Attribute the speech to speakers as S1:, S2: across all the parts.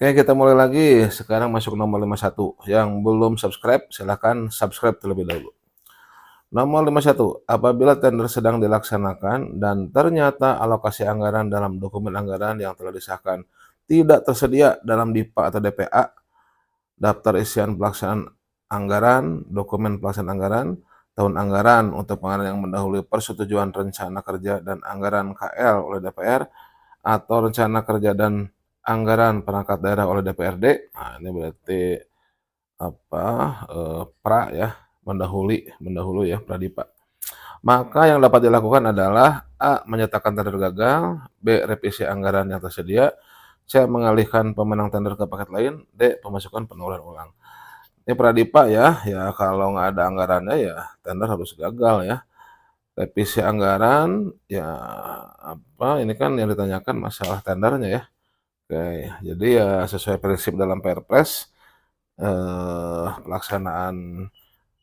S1: Oke, kita mulai lagi. Sekarang masuk nomor 51. Yang belum subscribe, silahkan subscribe terlebih dahulu. Nomor 51. Apabila tender sedang dilaksanakan dan ternyata alokasi anggaran dalam dokumen anggaran yang telah disahkan tidak tersedia dalam DIPA atau DPA, daftar isian pelaksanaan anggaran, dokumen pelaksanaan anggaran, tahun anggaran untuk pengadaan yang mendahului persetujuan rencana kerja dan anggaran KL oleh DPR, atau rencana kerja dan anggaran perangkat daerah oleh DPRD. Nah, ini berarti apa, pra ya, mendahului ya, pradipa. Maka yang dapat dilakukan adalah A. Menyatakan tender gagal, B. Revisi anggaran yang tersedia, C. Mengalihkan pemenang tender ke paket lain, D. Pemasukan penyaluran ulang. Ini pradipa ya, ya kalau nggak ada anggarannya ya tender harus gagal ya. Revisi anggaran ya apa, ini kan yang ditanyakan masalah tendernya ya. Oke, jadi ya sesuai prinsip dalam Perpres, pelaksanaan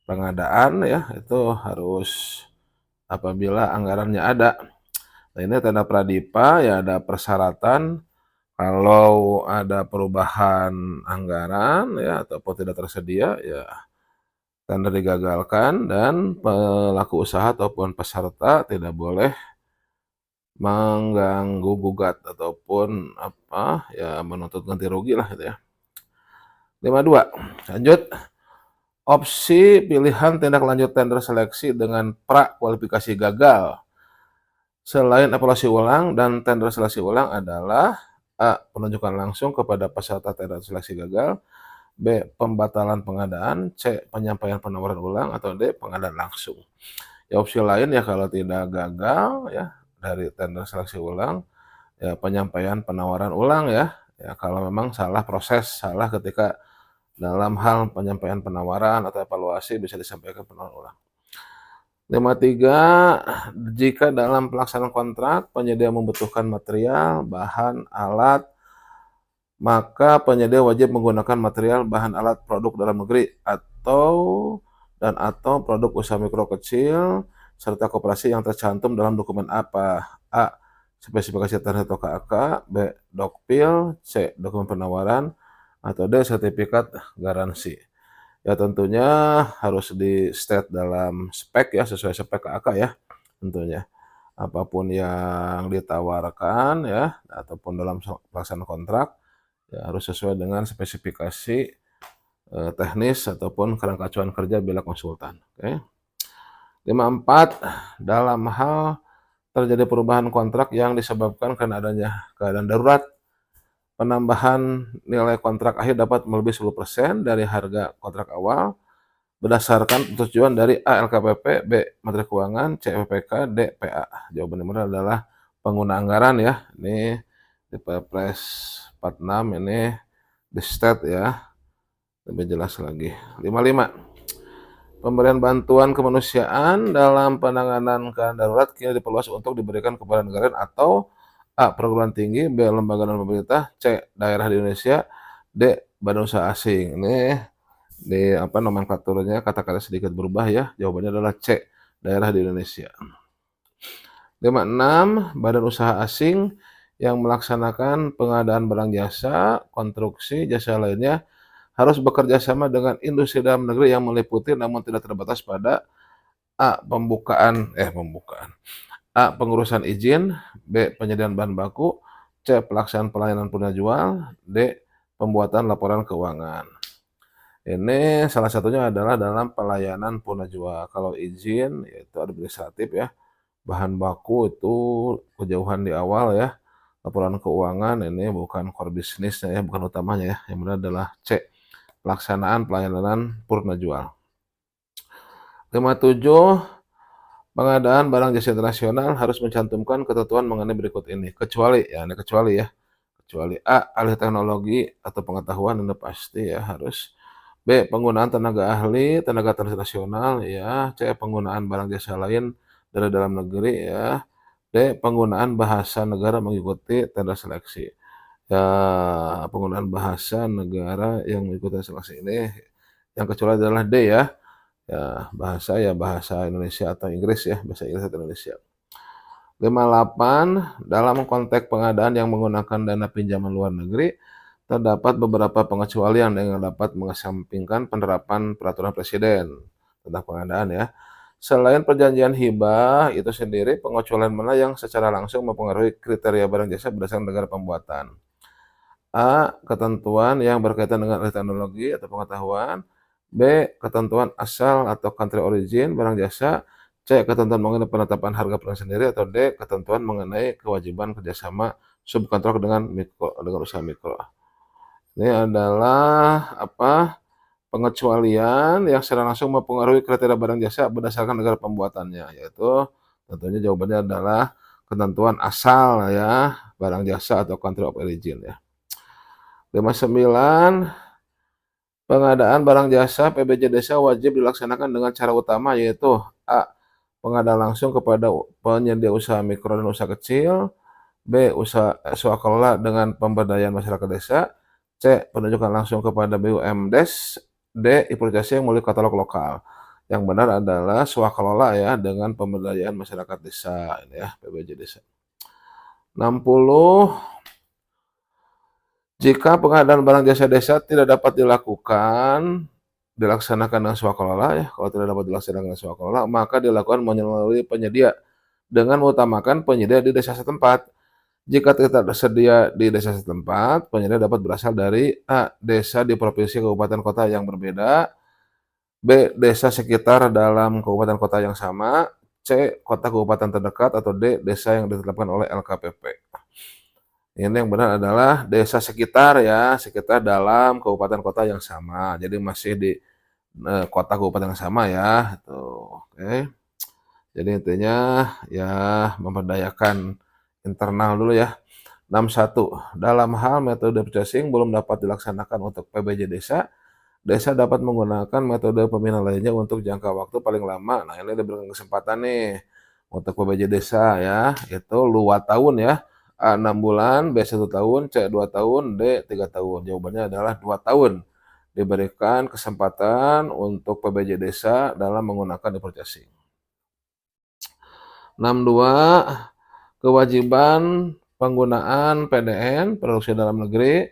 S1: pengadaan ya, itu harus apabila anggarannya ada. Nah, ini tanda pradipa ya ada persyaratan kalau ada perubahan anggaran ya ataupun tidak tersedia ya tender digagalkan dan pelaku usaha ataupun peserta tidak boleh mengganggu gugat ataupun apa ya menuntut ganti rugi lah gitu ya. 52. Lanjut. Opsi pilihan tindak lanjut tender seleksi dengan pra-kualifikasi gagal selain evaluasi ulang dan tender seleksi ulang adalah A. Penunjukan langsung kepada peserta tender seleksi gagal, B. Pembatalan pengadaan, C. Penyampaian penawaran ulang, atau D. Pengadaan langsung. Ya opsi lain ya kalau tidak gagal ya dari tender seleksi ulang, ya penyampaian penawaran ulang ya. Ya kalau memang salah proses, salah ketika dalam hal penyampaian penawaran atau evaluasi bisa disampaikan penawaran ulang. 53. Jika dalam pelaksanaan kontrak penyedia membutuhkan material, bahan, alat, maka penyedia wajib menggunakan material, bahan, alat, produk dalam negeri atau produk usaha mikro kecil serta koperasi yang tercantum dalam dokumen apa? A. Spesifikasi teknis atau KAK, B. Dokpil, C. Dokumen penawaran, atau D. Sertifikat garansi. Ya tentunya harus di-state dalam spek ya, sesuai spek KAK ya tentunya. Apapun yang ditawarkan ya, ataupun dalam pelaksanaan kontrak, ya harus sesuai dengan spesifikasi teknis ataupun kerangka acuan kerja bila konsultan. Oke. 54. Dalam hal terjadi perubahan kontrak yang disebabkan karena adanya keadaan darurat, penambahan nilai kontrak akhir dapat melebihi 10% dari harga kontrak awal berdasarkan persetujuan dari A. LKPP, B. Menteri Keuangan, C. PPK, D. PA. Jawaban yang benar adalah pengguna anggaran ya. Ini di Perpres 46 ini di state ya. Lebih jelas lagi. 55. Pemberian bantuan kemanusiaan dalam penanganan keadaan darurat kini diperluas untuk diberikan kepada negara atau A. Perguruan tinggi, B. Lembaga non pemerintah, C. Daerah di Indonesia, D. Badan usaha asing. Ini di apa nomenklaturnya kata-kata sedikit berubah ya. Jawabannya adalah C. Daerah di Indonesia. 56. Badan usaha asing yang melaksanakan pengadaan barang jasa, konstruksi, jasa lainnya harus bekerja sama dengan industri dalam negeri yang meliputi namun tidak terbatas pada A. Pembukaan. A. Pengurusan izin, B. Penyediaan bahan baku, C. Pelaksanaan pelayanan jual, D. Pembuatan laporan keuangan. Ini salah satunya adalah dalam pelayanan jual. Kalau izin yaitu administratif ya, bahan baku itu kejauhan di awal ya, laporan keuangan ini bukan core bisnisnya ya, bukan utamanya ya, yang benar adalah C. Pelaksanaan pelayanan jual. 57. Pengadaan barang jasa internasional harus mencantumkan ketentuan mengenai berikut ini. Kecuali ya. Kecuali A. Alih teknologi atau pengetahuan, ini pasti ya harus. B. Penggunaan tenaga ahli, tenaga transnasional ya. C. Penggunaan barang jasa lain dari dalam negeri ya. D. Penggunaan bahasa negara mengikuti tender seleksi. Ya, penggunaan bahasa negara yang mengikuti seleksi ini yang kecuali adalah D ya. Ya, bahasa Indonesia atau Inggris ya, bahasa Inggris atau Indonesia. 58. Dalam konteks pengadaan yang menggunakan dana pinjaman luar negeri, terdapat beberapa pengecualian yang dapat mengesampingkan penerapan peraturan presiden tentang pengadaan ya. Selain perjanjian hibah itu sendiri, pengecualian mana yang secara langsung mempengaruhi kriteria barang jasa berdasarkan negara pembuatan? A. Ketentuan yang berkaitan dengan teknologi atau pengetahuan. B. Ketentuan asal atau country origin barang jasa. C. Ketentuan mengenai penetapan harga barang sendiri. Atau D. Ketentuan mengenai kewajiban kerjasama subkontrak dengan usaha mikro. Ini adalah pengecualian yang secara langsung mempengaruhi kriteria barang jasa berdasarkan negara pembuatannya, yaitu tentunya jawabannya adalah ketentuan asal ya, barang jasa atau country of origin ya. 59, pengadaan barang jasa PBJ Desa wajib dilaksanakan dengan cara utama yaitu A. Pengadaan langsung kepada penyedia usaha mikro dan usaha kecil. B. Swakelola dengan pemberdayaan masyarakat desa. C. Penunjukan langsung kepada BUMDes. D. Implementasi yang melalui katalog lokal. Yang benar adalah swakelola ya dengan pemberdayaan masyarakat desa ini ya, PBJ Desa. 60, jika pengadaan barang jasa desa tidak dapat dilaksanakan dengan swakelola ya, kalau tidak dapat dilaksanakan dengan swakelola, maka dilakukan melalui penyedia dengan mengutamakan penyedia di desa setempat. Jika tidak tersedia di desa setempat, penyedia dapat berasal dari A. Desa di provinsi kabupaten kota yang berbeda. B. Desa sekitar dalam kabupaten kota yang sama. C. Kota kabupaten terdekat. Atau D. Desa yang ditetapkan oleh LKPP. Ini yang benar adalah desa sekitar ya, sekitar dalam kabupaten kota yang sama. Jadi masih di kota kabupaten yang sama ya. Tuh, oke. Jadi intinya ya memberdayakan internal dulu ya. 61. Dalam hal metode purchasing belum dapat dilaksanakan untuk PBJ Desa, desa dapat menggunakan metode pembinaan lainnya untuk jangka waktu paling lama. Nah, ini diberikan kesempatan nih untuk PBJ Desa ya, itu 2 tahun ya. A 6 bulan, B 1 tahun, C 2 tahun, D 3 tahun. Jawabannya adalah 2 tahun. Diberikan kesempatan untuk PBJ Desa dalam menggunakan e-purchasing. 62, kewajiban penggunaan PDN, produksi dalam negeri,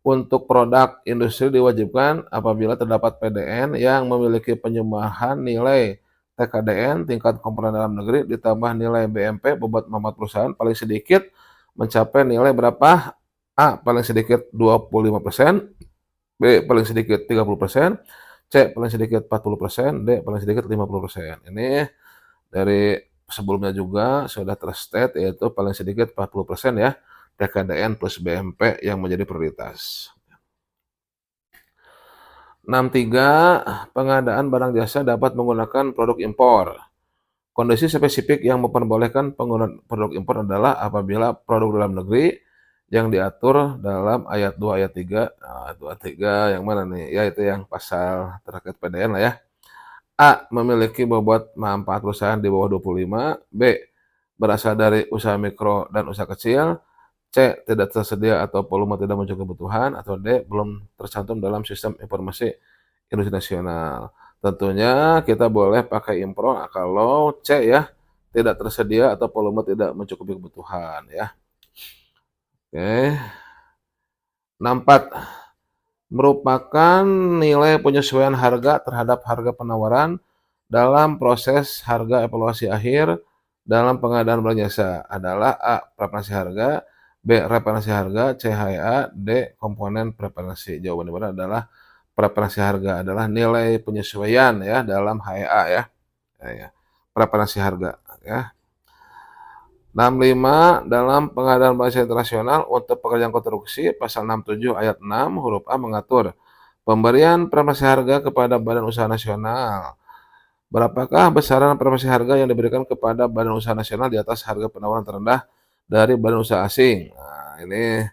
S1: untuk produk industri diwajibkan apabila terdapat PDN yang memiliki penyumbang nilai TKDN, tingkat komponen dalam negeri, ditambah nilai BMP, bobot muat perusahaan, paling sedikit mencapai nilai berapa? A. Paling sedikit 25%, B. Paling sedikit 30%, C. Paling sedikit 40%, D. Paling sedikit 50%. Ini dari sebelumnya juga sudah terstate yaitu paling sedikit 40% ya, TKDN plus BMP yang menjadi prioritas. 63, pengadaan barang jasa dapat menggunakan produk impor. Kondisi spesifik yang memperbolehkan penggunaan produk impor adalah apabila produk dalam negeri yang diatur dalam ayat 2 ayat 3. Nah, 2 3 yang mana nih? Ya itu yang pasal terkait PDN lah ya. A. Memiliki bobot manfaat perusahaan di bawah 25. B. Berasal dari usaha mikro dan usaha kecil. C. Tidak tersedia atau volume tidak mencukupi kebutuhan. Atau D. Belum tercantum dalam sistem informasi industri nasional. Tentunya kita boleh pakai impor kalau C ya, tidak tersedia atau volume tidak mencukupi kebutuhan ya. Oke. 64. Merupakan nilai penyesuaian harga terhadap harga penawaran dalam proses harga evaluasi akhir dalam pengadaan barang jasa adalah A. Preferensi harga, B. Referensi harga, C. HEA, D. Komponen preferensi. Jawaban yang benar adalah preferensi harga adalah nilai penyesuaian ya dalam HEA ya. Ya. Preferensi harga ya. 65, dalam pengadaan barang jasa internasional untuk pekerjaan konstruksi, pasal 67 ayat 6 huruf A mengatur pemberian preferensi harga kepada badan usaha nasional. Berapakah besaran preferensi harga yang diberikan kepada badan usaha nasional di atas harga penawaran terendah dari badan usaha asing? Nah, ini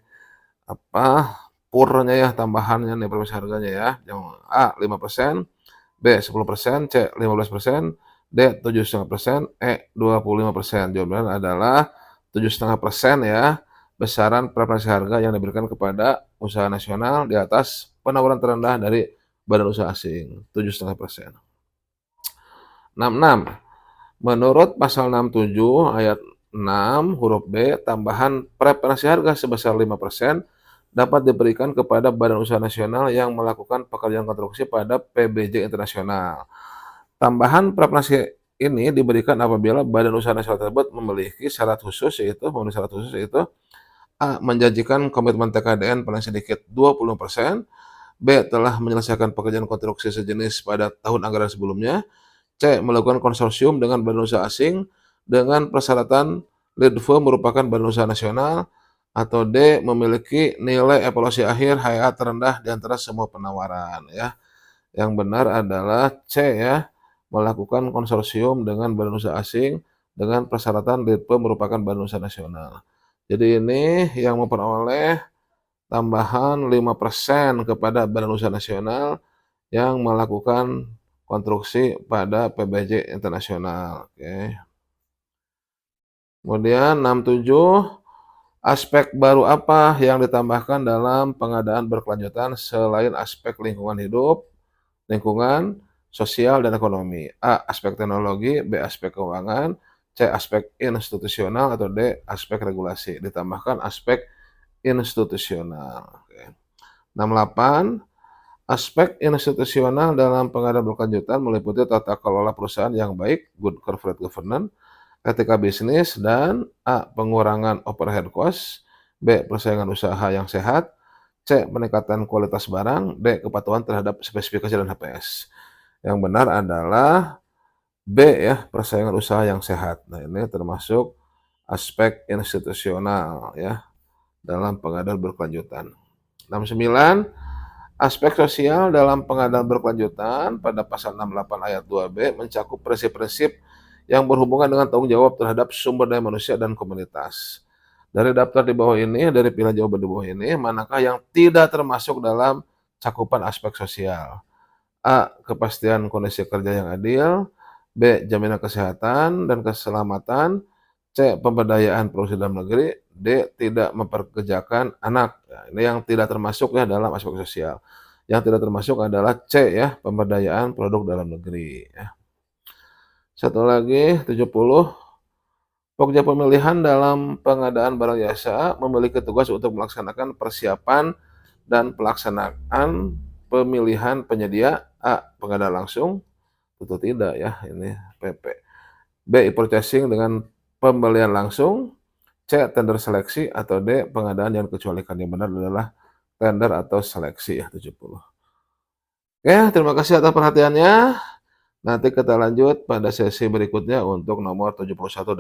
S1: purnya ya, tambahannya nih preferensi harganya ya. Yang A 5%, B 10%, C 15%, D 7,5%, E 25%. Jawabannya adalah 7,5% ya, besaran preferensi harga yang diberikan kepada usaha nasional di atas penawaran terendah dari badan usaha asing, 7,5%. 66. Menurut pasal 67 ayat 6 huruf B, tambahan preferensi harga sebesar 5% dapat diberikan kepada badan usaha nasional yang melakukan pekerjaan konstruksi pada PBJ internasional. Tambahan prapnasi ini diberikan apabila badan usaha nasional tersebut memiliki syarat khusus yaitu A. Menjanjikan komitmen TKDN paling sedikit 20%, B. Telah menyelesaikan pekerjaan konstruksi sejenis pada tahun anggaran sebelumnya, C. Melakukan konsorsium dengan badan usaha asing dengan persyaratan lead firm merupakan badan usaha nasional, atau D. Memiliki nilai evaluasi akhir HEA terendah di antara semua penawaran ya. Yang benar adalah C ya, melakukan konsorsium dengan badan usaha asing dengan persyaratan lead firm merupakan badan usaha nasional. Jadi ini yang memperoleh tambahan 5% kepada badan usaha nasional yang melakukan konstruksi pada PBJ internasional. Oke. Kemudian 67, aspek baru apa yang ditambahkan dalam pengadaan berkelanjutan selain aspek lingkungan hidup, lingkungan, sosial, dan ekonomi? A. Aspek teknologi, B. Aspek keuangan, C. Aspek institusional, atau D. Aspek regulasi. Ditambahkan aspek institusional. Oke. 68, aspek institusional dalam pengadaan berkelanjutan meliputi tata kelola perusahaan yang baik, good corporate governance, etika bisnis, dan A. Pengurangan overhead cost, B. Persaingan usaha yang sehat, C. Peningkatan kualitas barang, D. Kepatuhan terhadap spesifikasi dan HPS. Yang benar adalah B ya, persaingan usaha yang sehat. Nah, ini termasuk aspek institusional ya dalam pengadaan berkelanjutan. 69, aspek sosial dalam pengadaan berkelanjutan pada pasal 68 ayat 2B mencakup prinsip-prinsip yang berhubungan dengan tanggung jawab terhadap sumber daya manusia dan komunitas. Dari daftar di bawah ini, dari pilihan jawaban di bawah ini, manakah yang tidak termasuk dalam cakupan aspek sosial? A. Kepastian kondisi kerja yang adil, B. Jaminan kesehatan dan keselamatan, C. Pemberdayaan produksi dalam negeri, D. Tidak memperkerjakan anak. Nah, ini yang tidak termasuk ya dalam aspek sosial. Yang tidak termasuk adalah C ya, pemberdayaan produk dalam negeri ya. Satu lagi 70, Pokja pemilihan dalam pengadaan barang jasa memiliki tugas untuk melaksanakan persiapan dan pelaksanaan pemilihan penyedia. A. Pengadaan langsung, tentu tidak ya, ini PP. B. Purchasing dengan pembelian langsung, C. Tender seleksi, atau D. Pengadaan yang dikecualikan. Yang benar adalah tender atau seleksi ya, 70. Oke, terima kasih atas perhatiannya. Nanti kita lanjut pada sesi berikutnya untuk nomor 71.